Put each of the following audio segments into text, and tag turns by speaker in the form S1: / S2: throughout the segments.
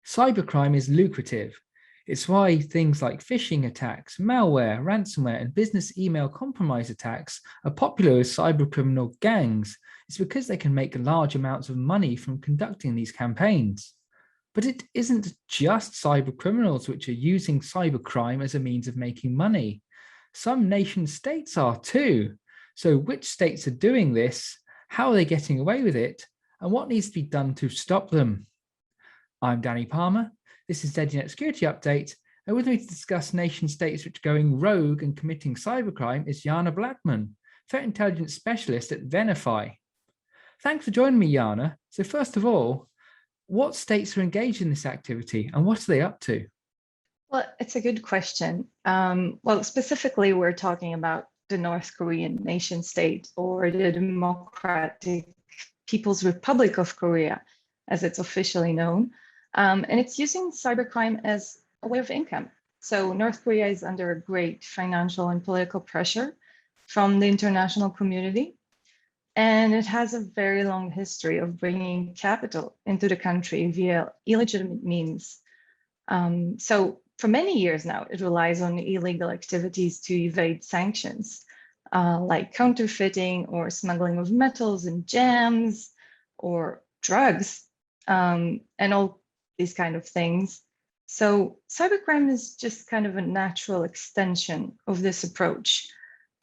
S1: Cybercrime is lucrative. It's why things like phishing attacks, malware, ransomware, and business email compromise attacks are popular with cybercriminal gangs. It's because they can make large amounts of money from conducting these campaigns. But it isn't just cybercriminals which are using cybercrime as a means of making money. Some nation states are too. So, which states are doing this? How are they getting away with it? And what needs to be done to stop them? I'm Danny Palmer. This is ZDNet Security Update. And with me to discuss nation states which are going rogue and committing cybercrime is Yana Blachman, threat intelligence specialist at Venafi. Thanks for joining me, Yana. So first of all, what states are engaged in this activity and what are they up to?
S2: Well, it's a good question. Well, specifically, we're talking about the North Korean nation state, or the Democratic People's Republic of Korea, as it's officially known. And it's using cybercrime as a way of income. So North Korea is under great financial and political pressure from the international community. And it has a very long history of bringing capital into the country via illegitimate means. So for many years now, it relies on illegal activities to evade sanctions, like counterfeiting or smuggling of metals and gems or drugs, and all these kind of things. So cybercrime is just kind of a natural extension of this approach,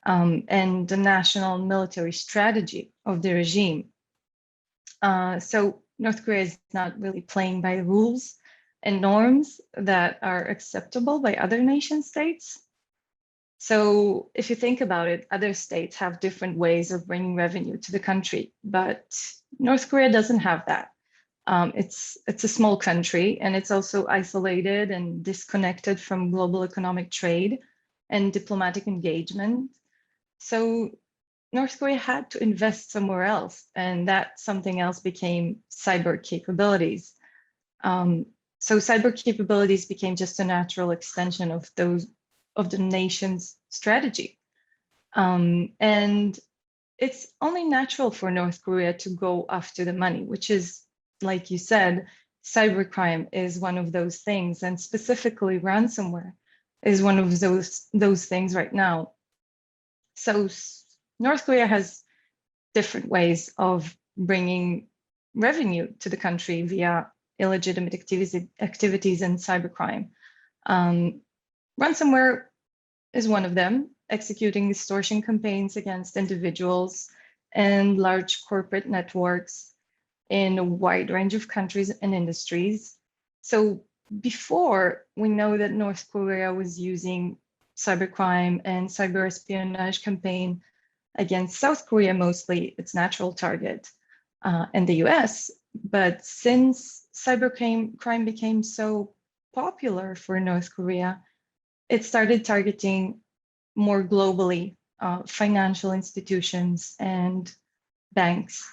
S2: and the national military strategy of the regime. So North Korea is not really playing by the rules and norms that are acceptable by other nation states. So if you think about it, other states have different ways of bringing revenue to the country, but North Korea doesn't have that. It's a small country, and it's also isolated and disconnected from global economic trade and diplomatic engagement. So North Korea had to invest somewhere else, and that something else became cyber capabilities. So cyber capabilities became just a natural extension of the nation's strategy. And it's only natural for North Korea to go after the money, which is, like you said, cybercrime is one of those things, and specifically ransomware is one of those things right now. So North Korea has different ways of bringing revenue to the country via illegitimate activities and cybercrime. Ransomware is one of them, executing extortion campaigns against individuals and large corporate networks in a wide range of countries and industries. So before, we know that North Korea was using cybercrime and cyber espionage campaign against South Korea, mostly its natural target, and the US. But since cybercrime became so popular for North Korea, it started targeting more globally financial institutions and banks.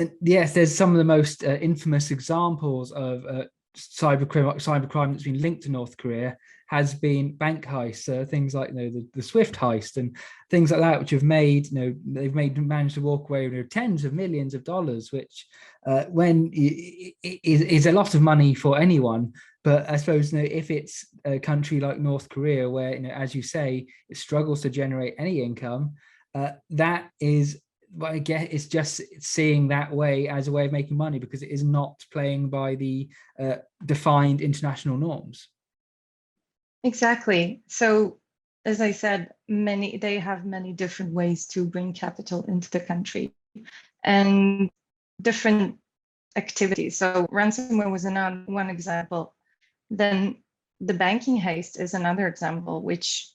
S1: And yes, there's some of the most infamous examples of cybercrime that's been linked to North Korea has been bank heists, things like the Swift heist and things like that, which have made they've managed to walk away with tens of millions of dollars, which is a lot of money for anyone. But I suppose if it's a country like North Korea, where as you say, it struggles to generate any income, that is. But I guess it's just seeing that way as a way of making money because it is not playing by the defined international norms.
S2: Exactly. So, as I said, they have many different ways to bring capital into the country and different activities. So, ransomware was one example. Then the banking heist is another example, which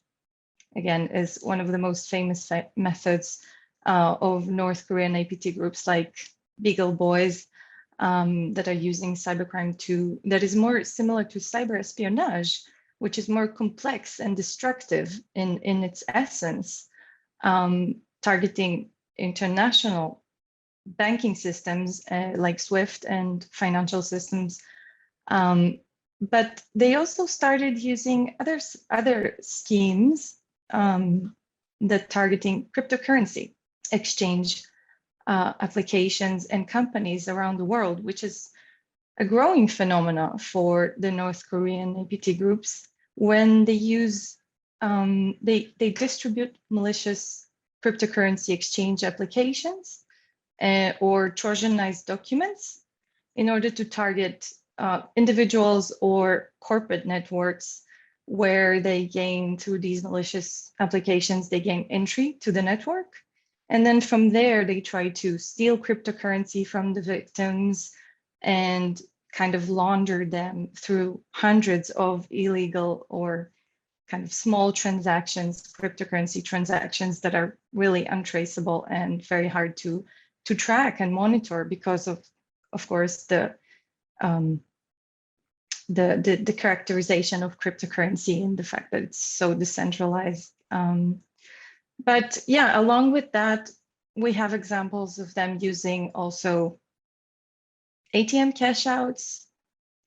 S2: again is one of the most famous methods of North Korean APT groups like Beagle Boys that are using cybercrime that is more similar to cyber espionage, which is more complex and destructive in its essence, targeting international banking systems like SWIFT and financial systems. But they also started using other schemes that targeting cryptocurrency exchange applications and companies around the world, which is a growing phenomena for the North Korean APT groups when they use, they distribute malicious cryptocurrency exchange applications or Trojanized documents in order to target individuals or corporate networks where they gain, through these malicious applications, they gain entry to the network. And then from there, they try to steal cryptocurrency from the victims and kind of launder them through hundreds of illegal or kind of small transactions, cryptocurrency transactions that are really untraceable and very hard to track and monitor because of course, the characterization of cryptocurrency and the fact that it's so decentralized. But yeah, along with that, we have examples of them using also ATM cash outs,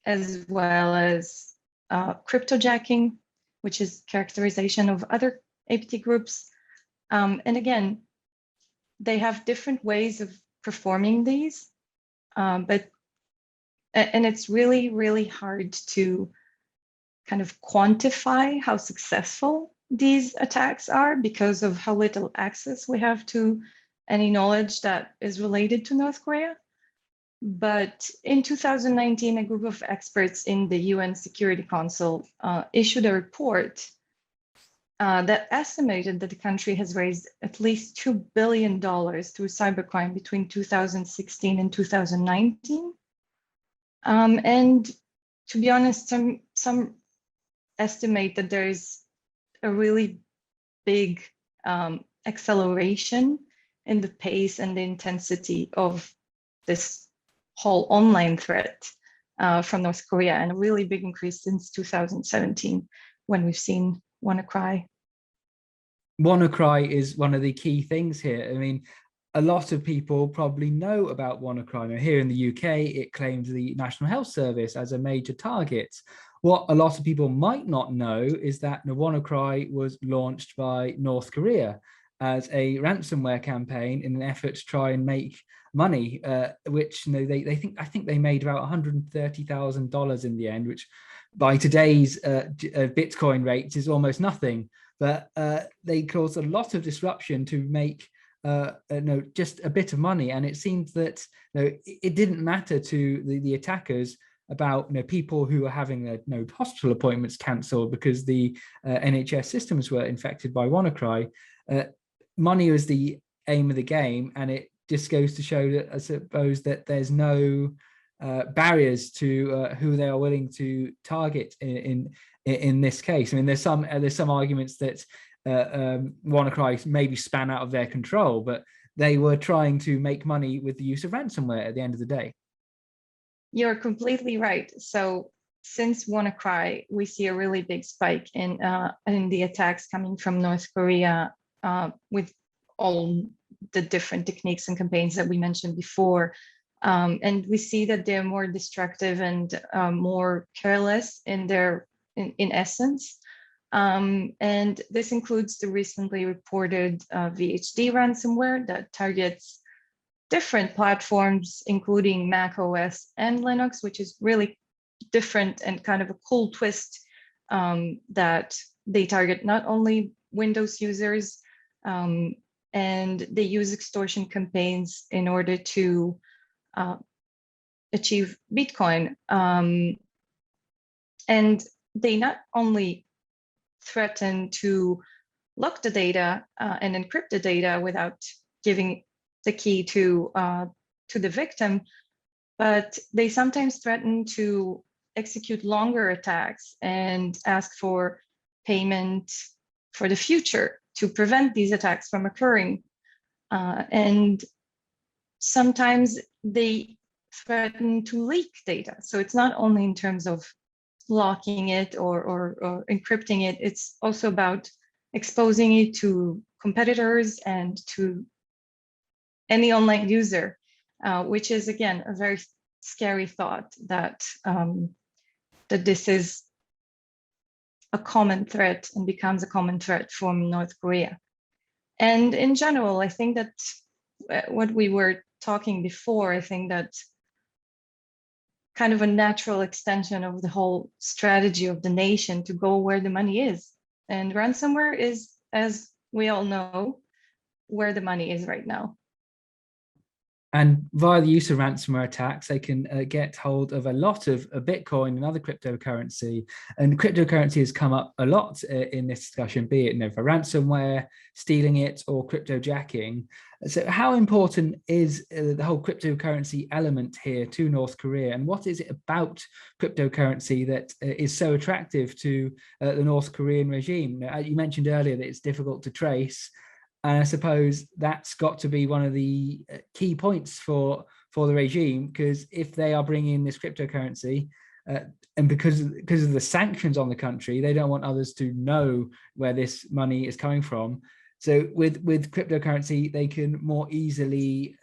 S2: as well as cryptojacking, which is characterization of other APT groups. And again, they have different ways of performing these, and it's really, really hard to kind of quantify how successful these attacks are because of how little access we have to any knowledge that is related to North Korea. But in 2019, a group of experts in the UN Security Council issued a report that estimated that the country has raised at least $2 billion through cybercrime between 2016 and 2019. And to be honest, some estimate that there is a really big acceleration in the pace and the intensity of this whole online threat from North Korea, and a really big increase since 2017 when we've seen WannaCry.
S1: WannaCry is one of the key things here. I mean, a lot of people probably know about WannaCry. Now, here in the UK, it claims the National Health Service as a major target. What a lot of people might not know is that WannaCry was launched by North Korea as a ransomware campaign in an effort to try and make money, which I think they made about $130,000 in the end, which by today's Bitcoin rates is almost nothing. But they caused a lot of disruption to make just a bit of money, and it seems that it didn't matter to the attackers about people who were having hospital appointments cancelled because the NHS systems were infected by WannaCry. Money was the aim of the game, and it just goes to show that I suppose that there's no barriers to who they are willing to target in this case. I mean, there's some arguments that WannaCry maybe span out of their control, but they were trying to make money with the use of ransomware at the end of the day.
S2: You're completely right. So since WannaCry, we see a really big spike in the attacks coming from North Korea with all the different techniques and campaigns that we mentioned before. And we see that they're more destructive and more careless in essence. And this includes the recently reported VHD ransomware that targets different platforms, including Mac OS and Linux, which is really different and kind of a cool twist that they target not only Windows users, and they use extortion campaigns in order to achieve Bitcoin. And they not only threaten to lock the data and encrypt the data without giving the key to the victim, but they sometimes threaten to execute longer attacks and ask for payment for the future to prevent these attacks from occurring. And sometimes they threaten to leak data. So it's not only in terms of locking it or encrypting it, it's also about exposing it to competitors and to any online user, which is, again, a very scary thought that that this is a common threat and becomes a common threat from North Korea. And in general, I think that what we were talking before, I think that kind of a natural extension of the whole strategy of the nation to go where the money is. And ransomware is, as we all know, where the money is right now.
S1: And via the use of ransomware attacks, they can get hold of a lot of Bitcoin and other cryptocurrency. And cryptocurrency has come up a lot in this discussion, be it for ransomware, stealing it, or cryptojacking. So how important is the whole cryptocurrency element here to North Korea? And what is it about cryptocurrency that is so attractive to the North Korean regime? Now, you mentioned earlier that it's difficult to trace. And I suppose that's got to be one of the key points for the regime, because if they are bringing in this cryptocurrency, and because of the sanctions on the country, they don't want others to know where this money is coming from. So with cryptocurrency, they can more easily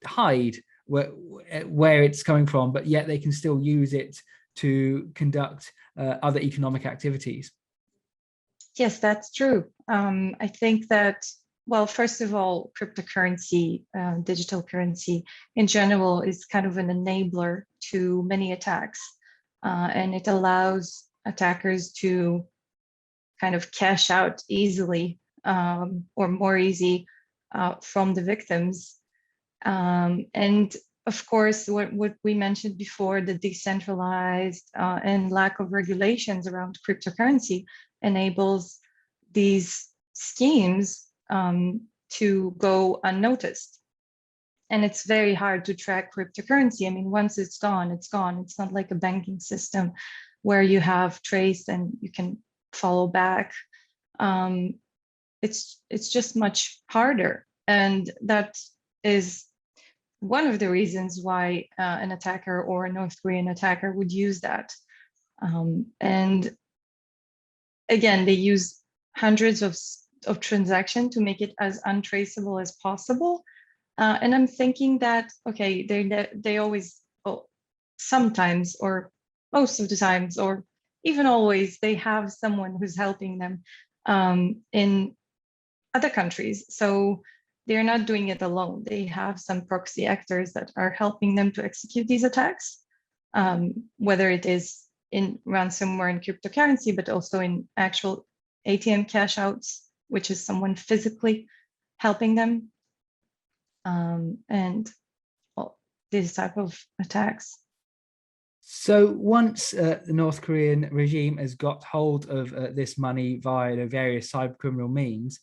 S1: hide where it's coming from, but yet they can still use it to conduct other economic activities.
S2: Yes, that's true. I think that, well, first of all, cryptocurrency, digital currency in general is kind of an enabler to many attacks. And it allows attackers to kind of cash out easily or more easy from the victims. And of course, what we mentioned before, the decentralized and lack of regulations around cryptocurrency enables these schemes to go unnoticed. And it's very hard to track cryptocurrency. I mean, once it's gone, it's gone. It's not like a banking system where you have trace and you can follow back. It's just much harder. And that is one of the reasons why an attacker or a North Korean attacker would use that. And again, they use hundreds of transactions to make it as untraceable as possible. And I'm thinking that, okay, they always, well, sometimes or most of the times, or even always, they have someone who's helping them in other countries. So they're not doing it alone. They have some proxy actors that are helping them to execute these attacks, whether it is in ransomware and cryptocurrency, but also in actual ATM cash outs, which is someone physically helping them. And well, these type of attacks.
S1: So once the North Korean regime has got hold of this money via the various cybercriminal means,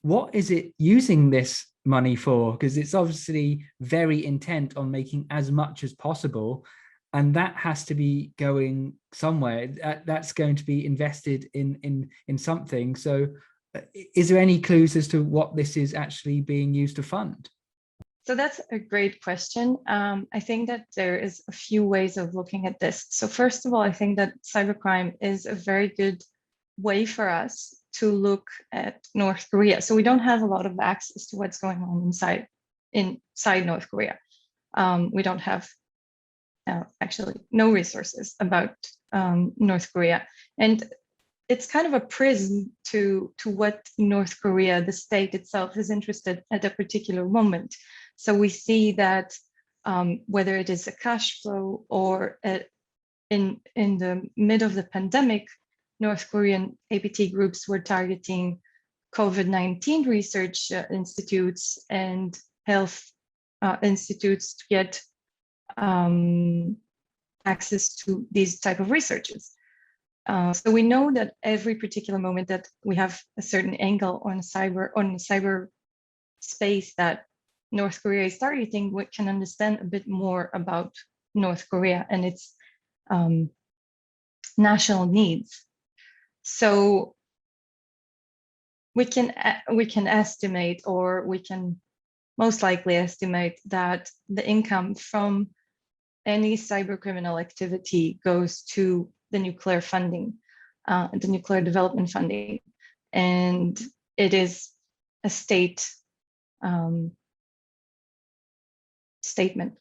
S1: what is it using this money for? Because it's obviously very intent on making as much as possible, and that has to be going somewhere. That's going to be invested in something. So is there any clues as to what this is actually being used to fund?
S2: So that's a great question. I think that there is a few ways of looking at this. So first of all, I think that cybercrime is a very good way for us to look at North Korea. So we don't have a lot of access to what's going on inside North Korea. We don't have actually no resources about North Korea. And it's kind of a prism to what North Korea, the state itself, is interested at a particular moment. So we see that whether it is a cash flow or in the mid of the pandemic, North Korean APT groups were targeting COVID-19 research institutes and health institutes to get access to these type of researches. So we know that every particular moment that we have a certain angle on cyber space that North Korea is targeting, we can understand a bit more about North Korea and its national needs. So we can estimate, or we can most likely estimate, that the income from any cyber criminal activity goes to the nuclear funding, the nuclear development funding, and it is a state statement.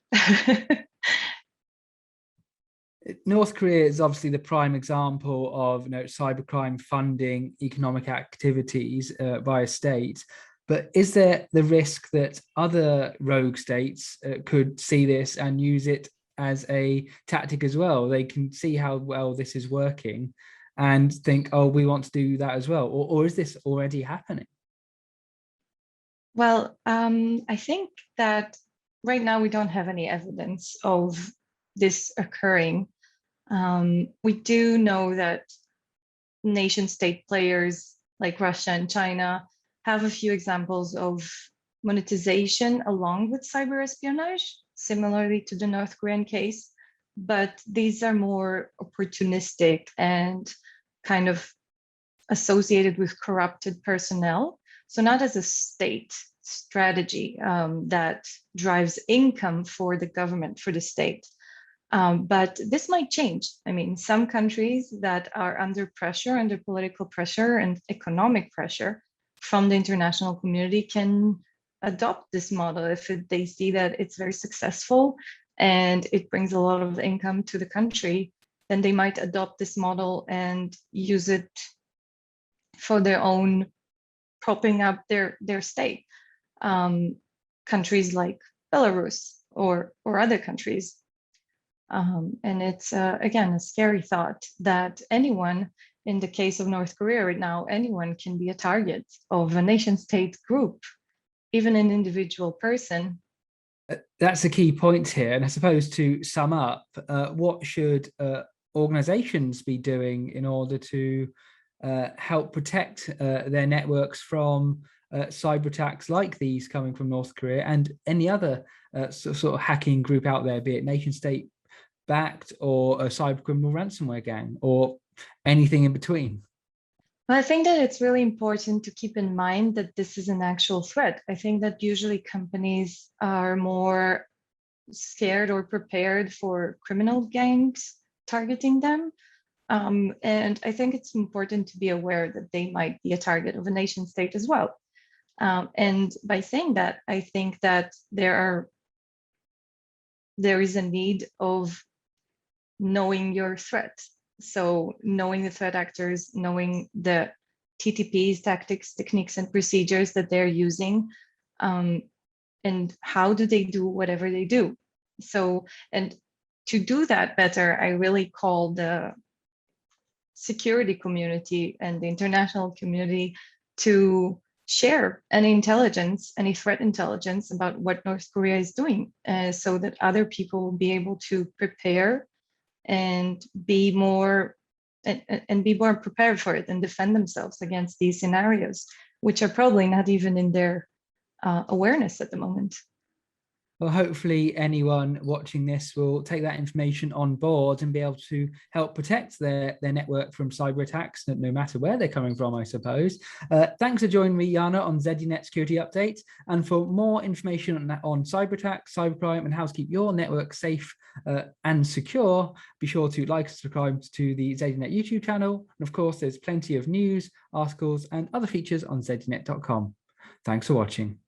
S1: North Korea is obviously the prime example of cybercrime funding economic activities via state. But is there the risk that other rogue states could see this and use it as a tactic as well. They can see how well this is working and think, oh, we want to do that as well. Or is this already happening?
S2: Well, I think that right now we don't have any evidence of this occurring. We do know that nation state players like Russia and China have a few examples of monetization along with cyber espionage, similarly to the North Korean case. But these are more opportunistic and kind of associated with corrupted personnel. So not as a state strategy that drives income for the government, for the state. But this might change. I mean, some countries that are under pressure, under political pressure and economic pressure from the international community can adopt this model if they see that it's very successful and it brings a lot of income to the country. Then they might adopt this model and use it for their own propping up their state. Countries like Belarus or other countries. And it's, again, a scary thought that anyone, in the case of North Korea right now, anyone can be a target of a nation state group, even an individual person.
S1: That's a key point here. And I suppose to sum up, what should organizations be doing in order to help protect their networks from cyber attacks like these coming from North Korea and any other sort of hacking group out there, be it nation state backed or a cyber criminal ransomware gang or anything in between?
S2: Well, I think that it's really important to keep in mind that this is an actual threat. I think that usually companies are more scared or prepared for criminal gangs targeting them. And I think it's important to be aware that they might be a target of a nation state as well. And by saying that, I think that there is a need of knowing your threat. So knowing the threat actors, knowing the TTPs, tactics, techniques, and procedures that they're using, and how do they do whatever they do. So, and to do that better, I really call the security community and the international community to share any intelligence, any threat intelligence about what North Korea is doing, so that other people will be able to prepare and be more prepared for it and defend themselves against these scenarios, which are probably not even in their awareness at the moment.
S1: Well, hopefully anyone watching this will take that information on board and be able to help protect their network from cyber attacks, no matter where they're coming from, I suppose. Thanks for joining me, Yana, on ZDNet Security Update. And for more information on cyber attacks, cybercrime, and how to keep your network safe and secure, be sure to like and subscribe to the ZDNet YouTube channel. And of course, there's plenty of news, articles, and other features on zdnet.com. Thanks for watching.